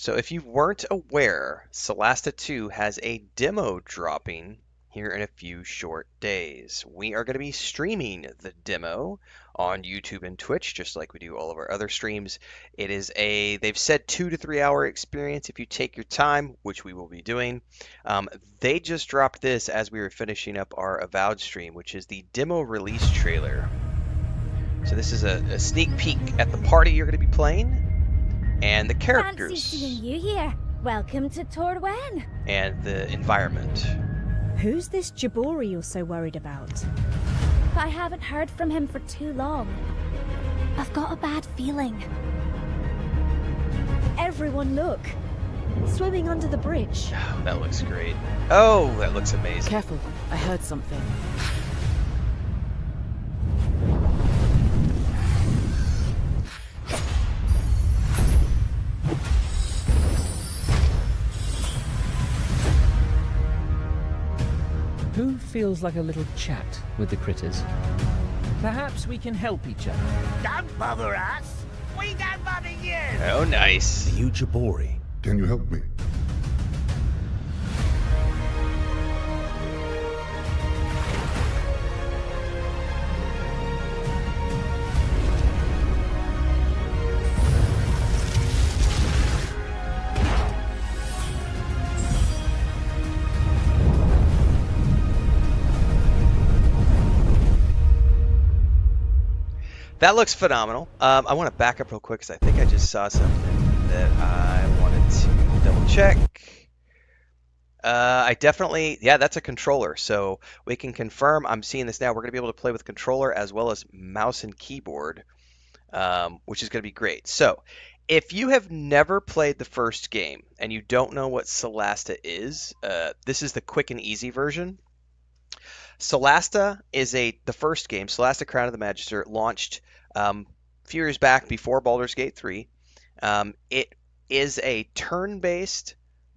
So if you weren't aware, Solasta 2 has a demo dropping here in a few short days. We are going to be streaming the demo on YouTube and Twitch, just like we do all of our other streams. They've said 2 to 3 hour experience if you take your time, which we will be doing. They just dropped this as we were finishing up our Avowed stream, which is the demo release trailer. So this is a sneak peek at the party you're going to be playing, and the Fancy seeing characters, you here. Welcome to Torwen. and the environment. Who's this Jabori you're so worried about? I haven't heard from him for too long. I've got a bad feeling. Everyone look! Swimming under the bridge. Oh, that looks great. Oh, that looks amazing. Careful, I heard something. Who feels like a little chat with the critters? Perhaps we can help each other. Don't bother us. We don't bother you. Oh, nice. You Jabori. Can you help me? That looks phenomenal. I want to back up real quick because I think I just saw something that I wanted to double check. Yeah, that's a controller. So we can confirm, I'm seeing this now, we're going to be able to play with controller as well as mouse and keyboard, which is going to be great. So if you have never played the first game and you don't know what Solasta is, this is the quick and easy version. Solasta is the first game. Solasta Crown of the Magister launched a few years back before Baldur's Gate 3. It is a turn-based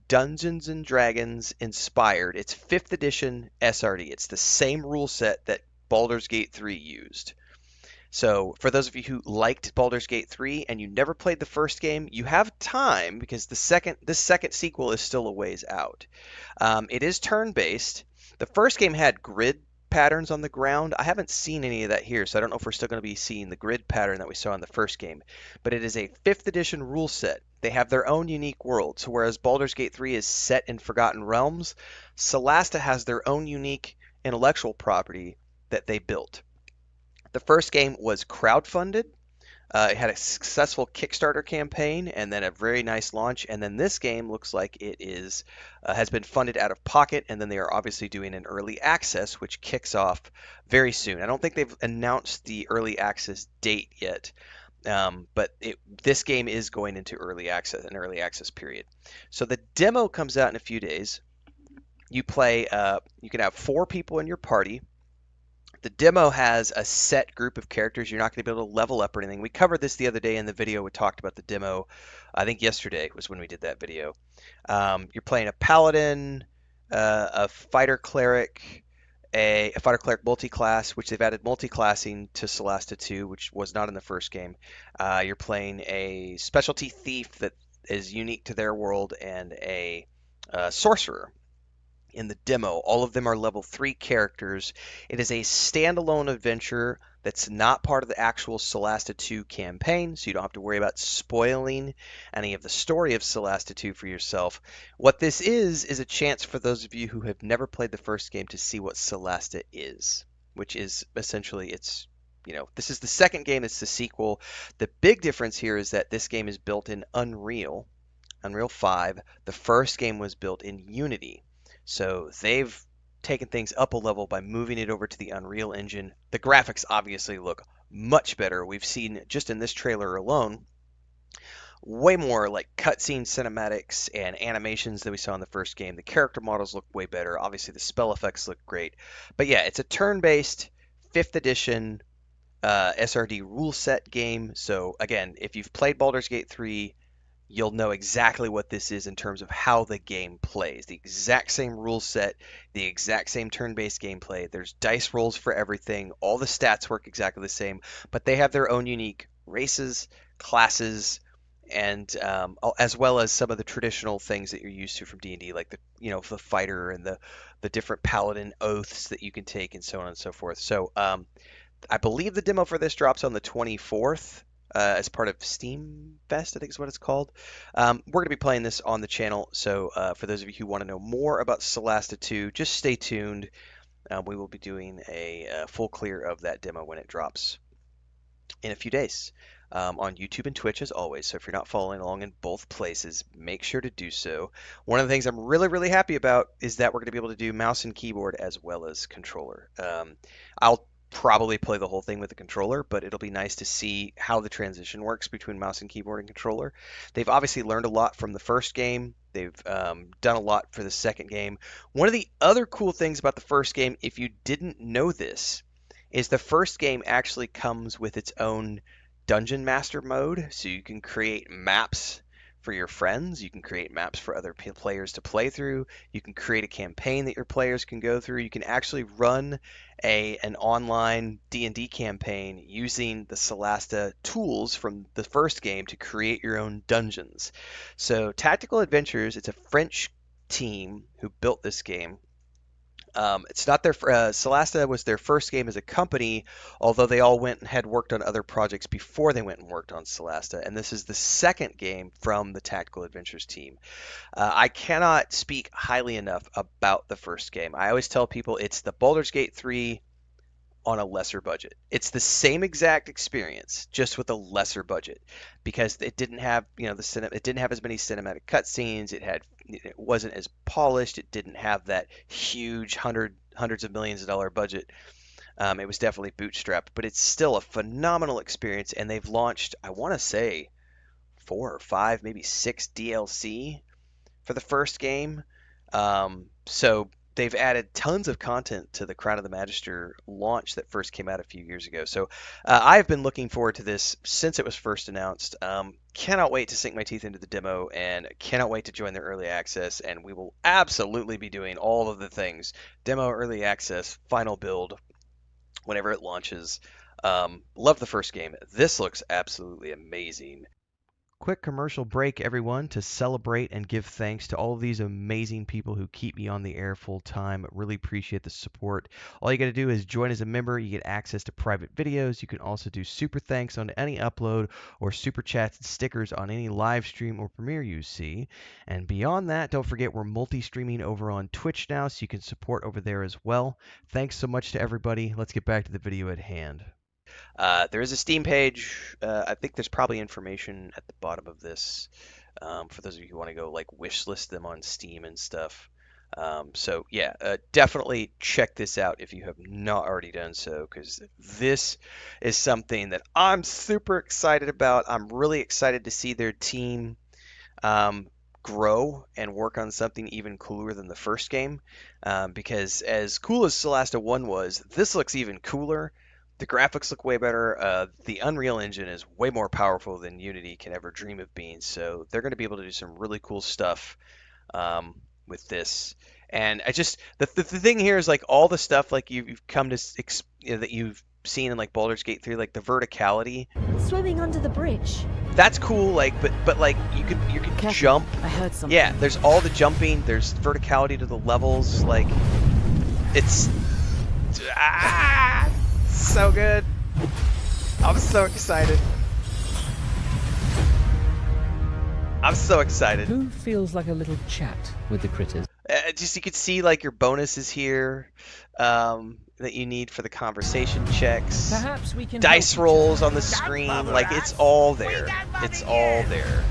Dungeons and Dragons inspired. It's 5th edition SRD. It's the same rule set that Baldur's Gate 3 used. So for those of you who liked Baldur's Gate 3 and you never played the first game, you have time because this second sequel is still a ways out. It is turn-based. The first game had grid patterns on the ground. I haven't seen any of that here, so I don't know if we're still going to be seeing the grid pattern that we saw in the first game. But it is a 5th edition rule set. They have their own unique world. So whereas Baldur's Gate 3 is set in Forgotten Realms, Solasta has their own unique intellectual property that they built. The first game was crowdfunded. It had a successful Kickstarter campaign and then a very nice launch. And then this game looks like it has been funded out of pocket. And then they are obviously doing an early access, which kicks off very soon. I don't think they've announced the early access date yet, but this game is going into early access, an early access period. So the demo comes out in a few days. You play. You can have 4 people in your party. The demo has a set group of characters. You're not going to be able to level up or anything. We covered this the other day in the video. We talked about the demo. I think yesterday was when we did that video. You're playing a paladin, a fighter cleric, a fighter cleric multi-class, which they've added multi-classing to Solasta 2, which was not in the first game. You're playing a specialty thief that is unique to their world, and a sorcerer. In the demo, all of them are level 3 characters. It is a standalone adventure that's not part of the actual Solasta 2 campaign, so you don't have to worry about spoiling any of the story of Solasta 2 for yourself. What this is a chance for those of you who have never played the first game to see what Solasta is, which is essentially this is the second game, it's the sequel. The big difference here is that this game is built in Unreal 5. The first game was built in Unity. So they've taken things up a level by moving it over to the Unreal Engine. The graphics obviously look much better. We've seen just in this trailer alone way more like cutscene cinematics and animations than we saw in the first game. The character models look way better. Obviously the spell effects look great. But yeah, it's a turn-based 5th edition SRD rule set game. So again, if you've played Baldur's Gate 3, you'll know exactly what this is in terms of how the game plays. The exact same rule set, the exact same turn-based gameplay. There's dice rolls for everything. All the stats work exactly the same, but they have their own unique races, classes, and as well as some of the traditional things that you're used to from D&D, like the fighter and the different paladin oaths that you can take and so on and so forth. So I believe the demo for this drops on the 24th. As part of Steam Fest, I think is what it's called. We're going to be playing this on the channel, so for those of you who want to know more about Solasta 2, just stay tuned. We will be doing a full clear of that demo when it drops in a few days on YouTube and Twitch as always. So if you're not following along in both places, make sure to do so. One of the things I'm really, really happy about is that we're going to be able to do mouse and keyboard as well as controller. I'll probably play the whole thing with the controller, but it'll be nice to see how the transition works between mouse and keyboard and controller. They've obviously learned a lot from the first game. They've done a lot for the second game. One of the other cool things about the first game, if you didn't know this, is the first game actually comes with its own dungeon master mode, so you can create maps for your friends, you can create maps for other players to play through, you can create a campaign that your players can go through, you can actually run an online D&D campaign using the Solasta tools from the first game to create your own dungeons. So Tactical Adventures, it's a French team who built this game. It's not their Solasta was their first game as a company, although they all went and had worked on other projects before they went and worked on Solasta. And this is the second game from the Tactical Adventures team. I cannot speak highly enough about the first game. I always tell people it's the Baldur's Gate 3 on a lesser budget. It's the same exact experience, just with a lesser budget, because it didn't have, it didn't have as many cinematic cutscenes. It wasn't as polished. It didn't have that huge hundreds of millions of dollar budget. It was definitely bootstrapped, but it's still a phenomenal experience. And they've launched, I want to say, 4 or 5, maybe 6 DLC for the first game. So they've added tons of content to the Crown of the Magister launch that first came out a few years ago. So I've been looking forward to this since it was first announced. Cannot wait to sink my teeth into the demo and cannot wait to join their early access. And we will absolutely be doing all of the things: demo, early access, final build, whenever it launches. Love the first game. This looks absolutely amazing. Quick commercial break, everyone, to celebrate and give thanks to all of these amazing people who keep me on the air full time. Really appreciate the support. All you got to do is join as a member. You get access to private videos. You can also do super thanks on any upload or super chats and stickers on any live stream or premiere you see. And beyond that, don't forget we're multi-streaming over on Twitch now, so you can support over there as well. Thanks so much to everybody. Let's get back to the video at hand. There is a Steam page. I think there's probably information at the bottom of this for those of you who want to go like wish list them on Steam and stuff. So yeah, definitely check this out if you have not already done so, because this is something that I'm super excited about. I'm really excited to see their team grow and work on something even cooler than the first game. Because as cool as Solasta 1 was, this looks even cooler. The graphics look way better. The Unreal Engine is way more powerful than Unity can ever dream of being. So they're going to be able to do some really cool stuff with this. And the thing here is like all the stuff like you've come to that you've seen in like Baldur's Gate 3, like the verticality. Swimming under the bridge. That's cool. Like, but like you can Careful. jump. I heard something. Yeah, there's all the jumping. There's verticality to the levels. Like it's so good. I'm so excited. I'm so excited. Who feels like a little chat with the critters? Just you could see like your bonuses here that you need for the conversation checks. Perhaps we can Dice help rolls on the screen. Like it's all there. It's all there.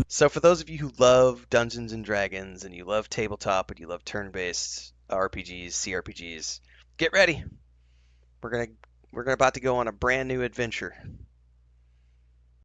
So for those of you who love Dungeons and Dragons and you love tabletop and you love turn-based RPGs, CRPGs, get ready. We're about to go on a brand new adventure.